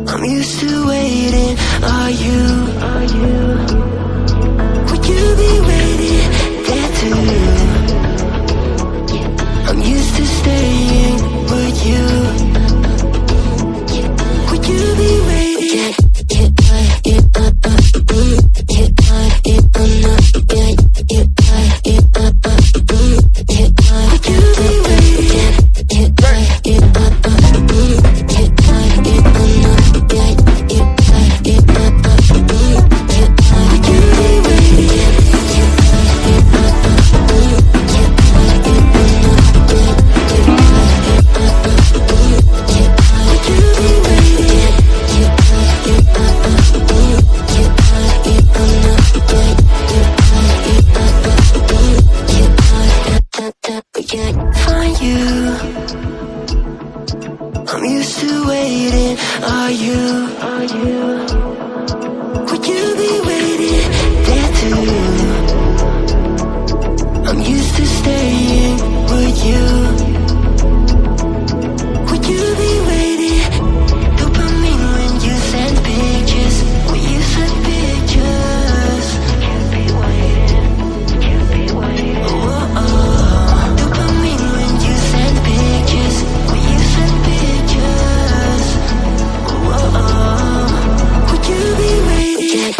I'm used to waiting. Are you? Would you be waiting there too? I'm used to staying. Would you? Would you be waiting? Find you. I'm used to waiting. Are you? Would you be waiting there too? I'm used to staying. Would you? Would you be waiting? Dopamine when you send pictures. When you send pictures. Can't be waiting. Oh, oh. Dopamine when you send pictures. When you send pictures. Oh, oh. Would you be waiting?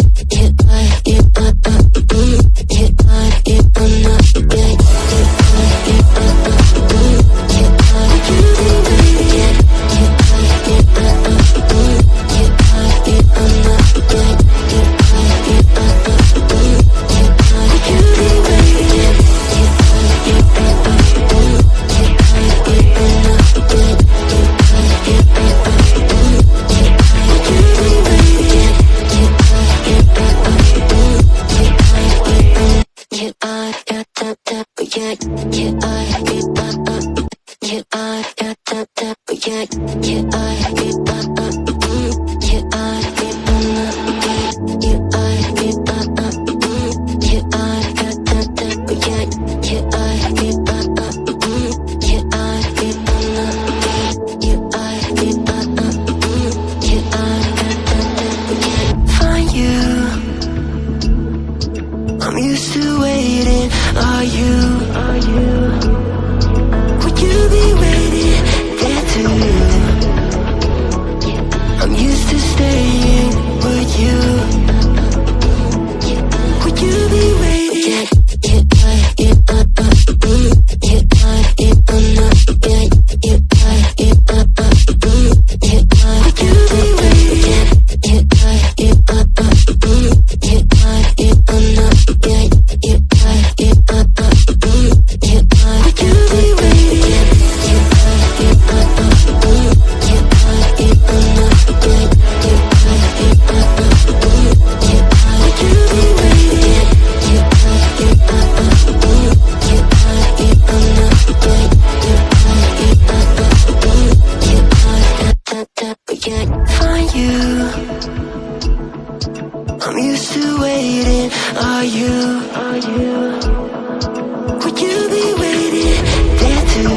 Find you. I'm used to waiting. Are you? Would you be waiting there too? I'm used to staying. Would you? Would you be waiting? Find you. I'm used to waiting. Are you? Would you be waiting there too?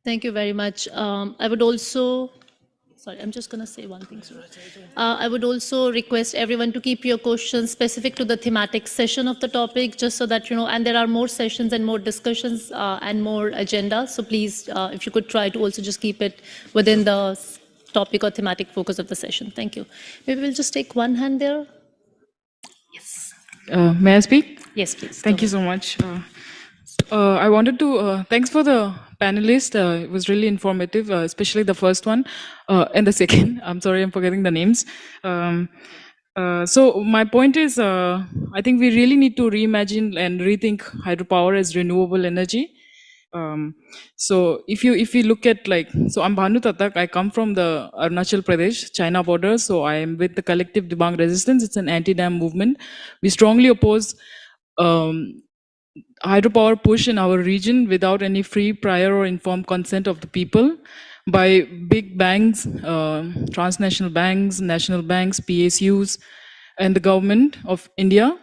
Thank you very much. I would also, sorry, I'm just going to say one thing. I would also request everyone to keep your questions specific to the thematic session of the topic, just so that, and there are more sessions and more discussions and more agenda. So please, if you could try to also just keep it within the topic or thematic focus of the session. Thank you. Maybe we'll just take one hand there. Yes. May I speak? Yes, please. Thank you so much. I wanted to, thanks for the panelists. It was really informative, especially the first one and the second. I'm sorry, I'm forgetting the names. So my point is, I think we really need to reimagine and rethink hydropower as renewable energy. So if you look at so I'm Bhanu Tatak. I come from the Arunachal Pradesh, China border. So I am with the collective Dibang Resistance. It's an anti-dam movement. We strongly oppose um, hydropower push in our region without any free, prior, or informed consent of the people by big banks, transnational banks, national banks, PSUs, and the government of India,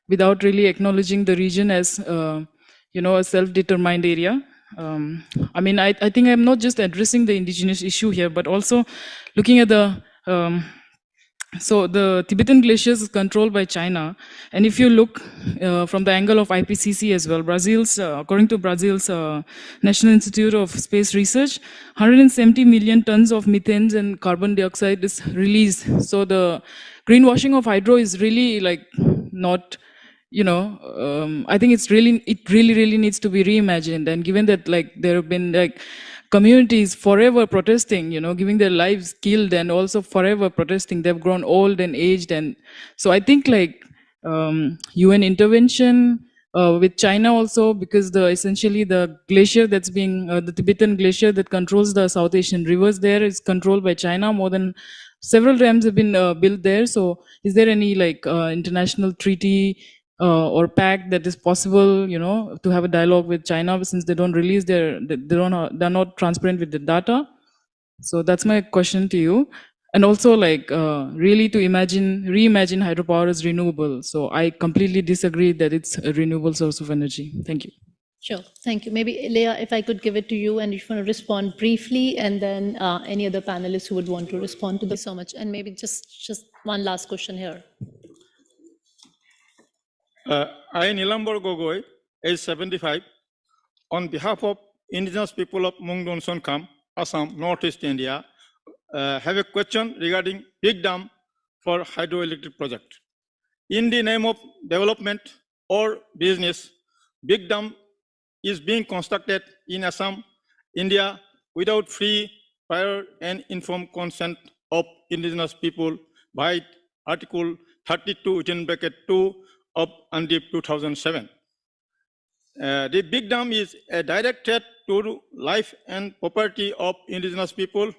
without really acknowledging the region as a self-determined area. I think I'm not just addressing the indigenous issue here, but also looking at the so the Tibetan glaciers is controlled by China, and if you look from the angle of IPCC as well, according to Brazil's National Institute of Space Research, 170 million tons of methane and carbon dioxide is released. So the greenwashing of hydro is really not. I think it really needs to be reimagined. And given that there have been communities forever protesting, giving their lives killed and also forever protesting, they've grown old and aged. And so I think UN intervention with China also, because essentially the glacier that's being, the Tibetan glacier that controls the South Asian rivers there is controlled by China. More than several dams have been built there. So is there any international treaty or pact that is possible, to have a dialogue with China, since they don't release they're not transparent with the data? So that's my question to you. And also really to reimagine hydropower as renewable. So I completely disagree that it's a renewable source of energy. Thank you. Sure, thank you. Maybe Leah, if I could give it to you and if you want to respond briefly, and then any other panelists who would want to respond to this so much. And maybe just one last question here. I, Nilambar Gogoi, age 75, on behalf of indigenous people of Mung-Dun-Chun-Kham, Assam, Northeast India, have a question regarding big dam for hydroelectric project. In the name of development or business, big dam is being constructed in Assam, India, without free, prior, and informed consent of indigenous people by Article 32(2) of UNDP 2007. The big dam is a direct threat to life and property of indigenous people,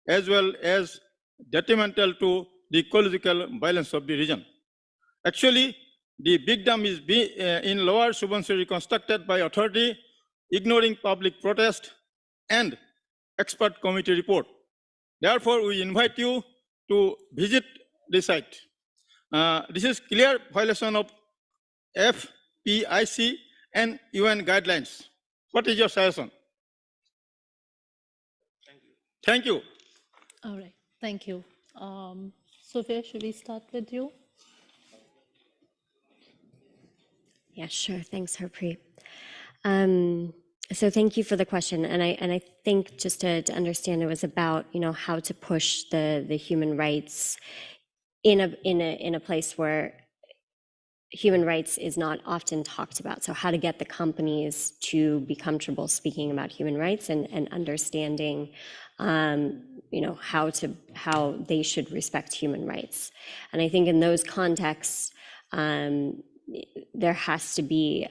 as well as detrimental to the ecological balance of the region. Actually, the big dam is in Lower Subansiri constructed by authority, ignoring public protest and expert committee report. Therefore, we invite you to visit the site. This is clear violation of FPIC and UN guidelines. What is your suggestion? Thank you. All right, thank you. Sophia, should we start with you? Yeah, sure. Thanks, Harpreet. So thank you for the question, and I think just to understand, it was about how to push the human rights in a place where human rights is not often talked about. So how to get the companies to be comfortable speaking about human rights and understanding how they should respect human rights. And I think in those contexts, there has to be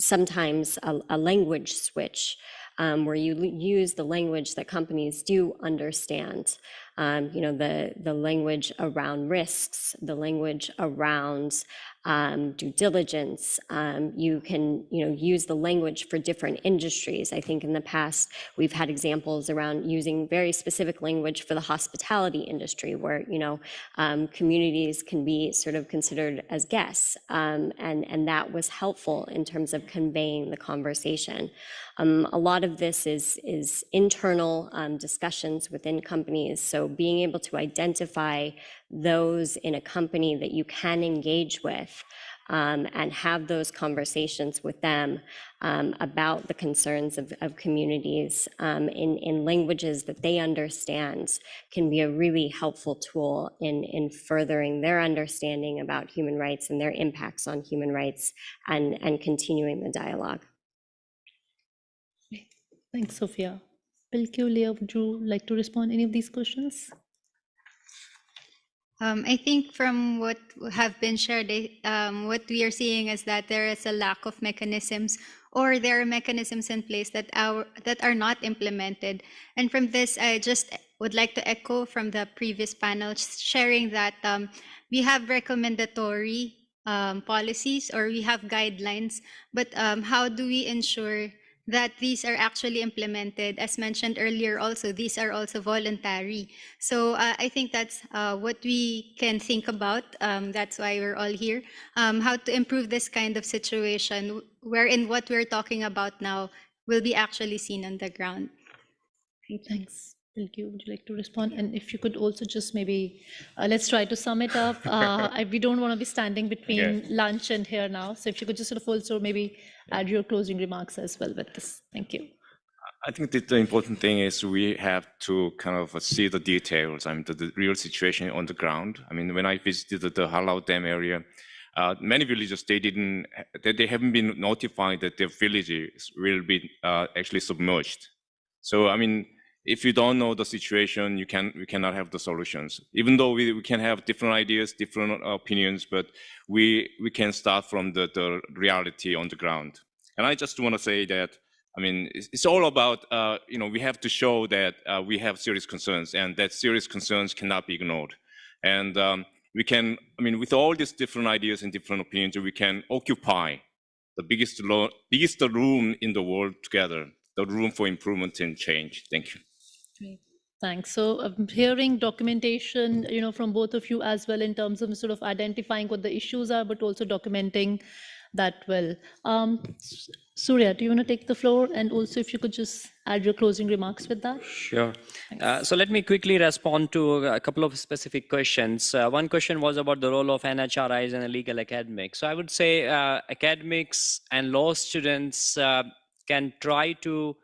sometimes a language switch where you use the language that companies do understand, the language around risks, the language around due diligence. You can use the language for different industries. I think in the past we've had examples around using very specific language for the hospitality industry, where communities can be sort of considered as guests, and that was helpful in terms of conveying the conversation. A lot of this is internal discussions within companies. So being able to identify those in a company that you can engage with and have those conversations with them about the concerns of communities in languages that they understand can be a really helpful tool in furthering their understanding about human rights and their impacts on human rights and continuing the dialogue. Thanks, Sophia. Pilkyu, Leah, would you like to respond to any of these questions? I think from what have been shared, what we are seeing is that there is a lack of mechanisms, or there are mechanisms in place that are not implemented. And from this, I just would like to echo from the previous panel, sharing that we have recommendatory policies, or we have guidelines, but how do we ensure that these are actually implemented? As mentioned earlier also, these are also voluntary. So I think that's what we can think about. That's why we're all here. How to improve this kind of situation wherein what we're talking about now will be actually seen on the ground. Thanks. Pilkyu, would you like to respond? And if you could also just maybe, let's try to sum it up. We don't want to be standing between lunch and here now. So if you could just sort of also maybe add your closing remarks as well with this. Thank you. I think that the important thing is we have to kind of see the details, I mean, the real situation on the ground. I mean, when I visited the Halau Dam area, many villagers, they haven't been notified that their villages will be actually submerged. So, I mean, if you don't know the situation, we cannot have the solutions. Even though we can have different ideas, different opinions, but we can start from the reality on the ground. And I just want to say that, I mean, it's all about, we have to show that we have serious concerns, and that serious concerns cannot be ignored. And we can, I mean, with all these different ideas and different opinions, we can occupy the biggest room in the world together, the room for improvement and change. Thank you. Great. Thanks. So I'm hearing documentation, from both of you as well in terms of sort of identifying what the issues are, but also documenting that well. Surya, do you want to take the floor? And also if you could just add your closing remarks with that. Sure. So let me quickly respond to a couple of specific questions. One question was about the role of NHRIs and legal academics. So I would say academics and law students can try to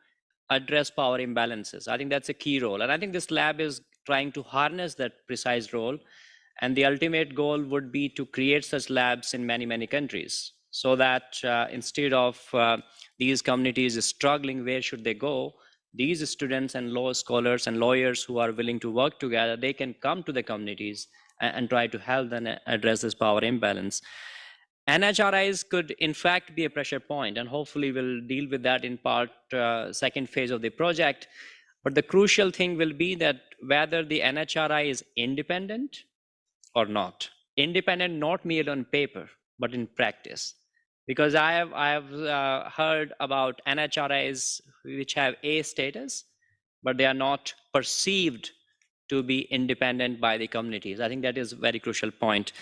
address power imbalances. I think that's a key role. And I think this lab is trying to harness that precise role. And the ultimate goal would be to create such labs in many, many countries, so that instead of these communities struggling, where should they go? These students and law scholars and lawyers who are willing to work together, they can come to the communities and try to help them address this power imbalance. NHRIs could in fact be a pressure point, and hopefully we'll deal with that in part second phase of the project. But the crucial thing will be that whether the NHRI is independent or not. Independent not merely on paper, but in practice. Because I have heard about NHRIs which have A status, but they are not perceived to be independent by the communities. I think that is a very crucial point.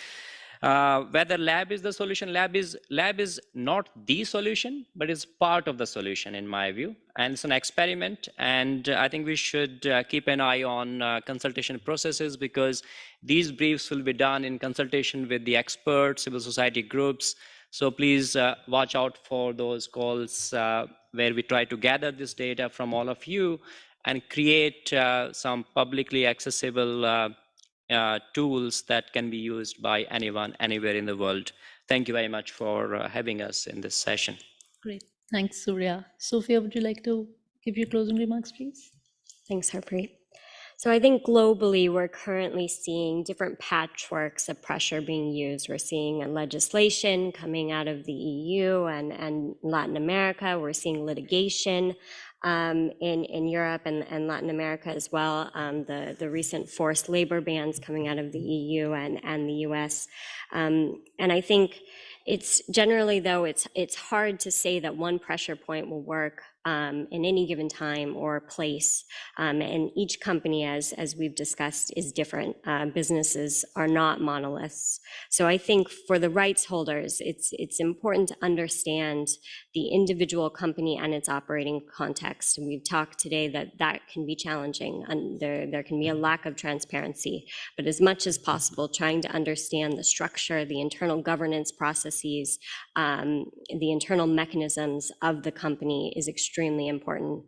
Whether lab is the solution, lab is not the solution, but it's part of the solution in my view. And it's an experiment. And I think we should keep an eye on consultation processes, because these briefs will be done in consultation with the experts, civil society groups. So please watch out for those calls where we try to gather this data from all of you and create some publicly accessible tools that can be used by anyone, anywhere in the world. Thank you very much for having us in this session. Great. Thanks, Surya. Sophia, would you like to give your closing remarks, please? Thanks, Harpreet. So I think globally, we're currently seeing different patchworks of pressure being used. We're seeing legislation coming out of the EU and Latin America. We're seeing litigation in Europe and Latin America as well. The recent forced labor bans coming out of the EU and the US. And I think it's generally, though, it's hard to say that one pressure point will work in any given time or place. And each company, as we've discussed, is different. Businesses are not monoliths. So I think for the rights holders, it's important to understand the individual company and its operating context. And we've talked today that can be challenging, and there can be a lack of transparency. But as much as possible, trying to understand the structure, the internal governance process processes, the internal mechanisms of the company is extremely important.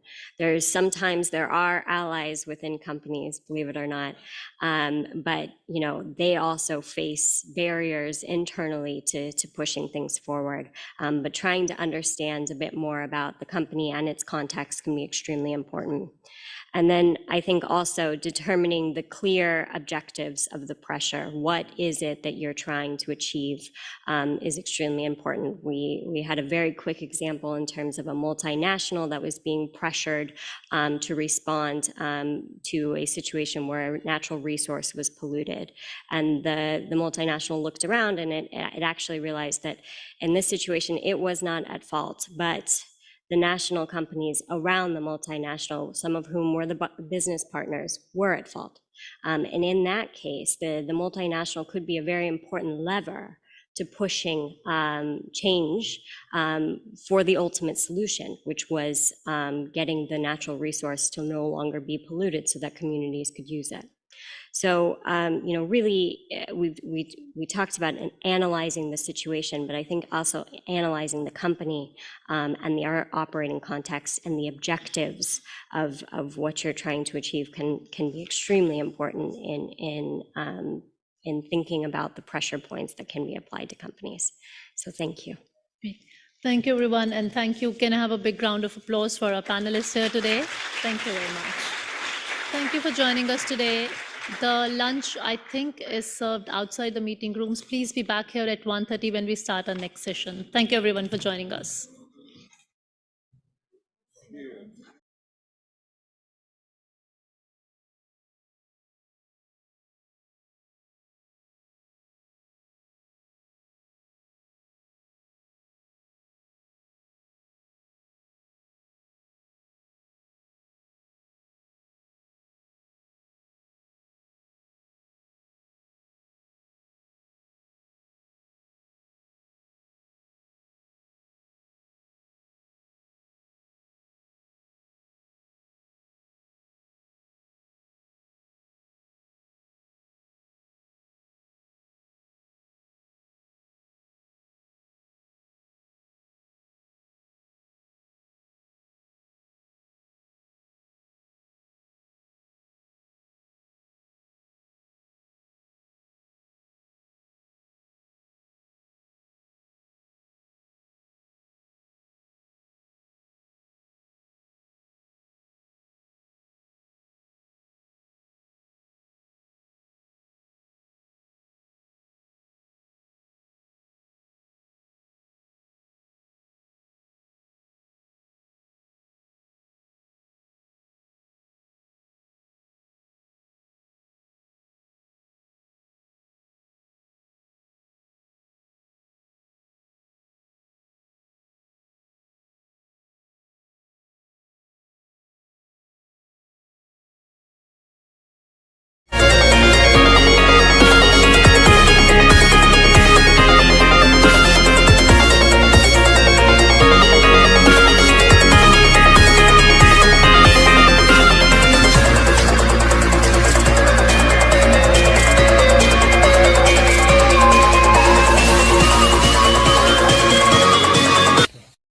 Sometimes there are allies within companies, believe it or not, but they also face barriers internally to pushing things forward. But trying to understand a bit more about the company and its context can be extremely important. And then I think also determining the clear objectives of the pressure. What is it that you're trying to achieve is extremely important. We had a very quick example in terms of a multinational that was being pressured to respond to a situation where a natural resource was polluted. And the multinational looked around and it actually realized that in this situation, it was not at fault, but the national companies around the multinational, some of whom were the business partners, were at fault. And in that case, the multinational could be a very important lever to pushing change for the ultimate solution, which was getting the natural resource to no longer be polluted so that communities could use it. So, really, we talked about analyzing the situation, but I think also analyzing the company and the operating context and the objectives of what you're trying to achieve can be extremely important in thinking about the pressure points that can be applied to companies. So, thank you. Thank you, everyone, and thank you. Can I have a big round of applause for our panelists here today? Thank you very much. Thank you for joining us today. The lunch, I think, is served outside the meeting rooms. Please be back here at 1:30 when we start our next session. Thank you, everyone, for joining us.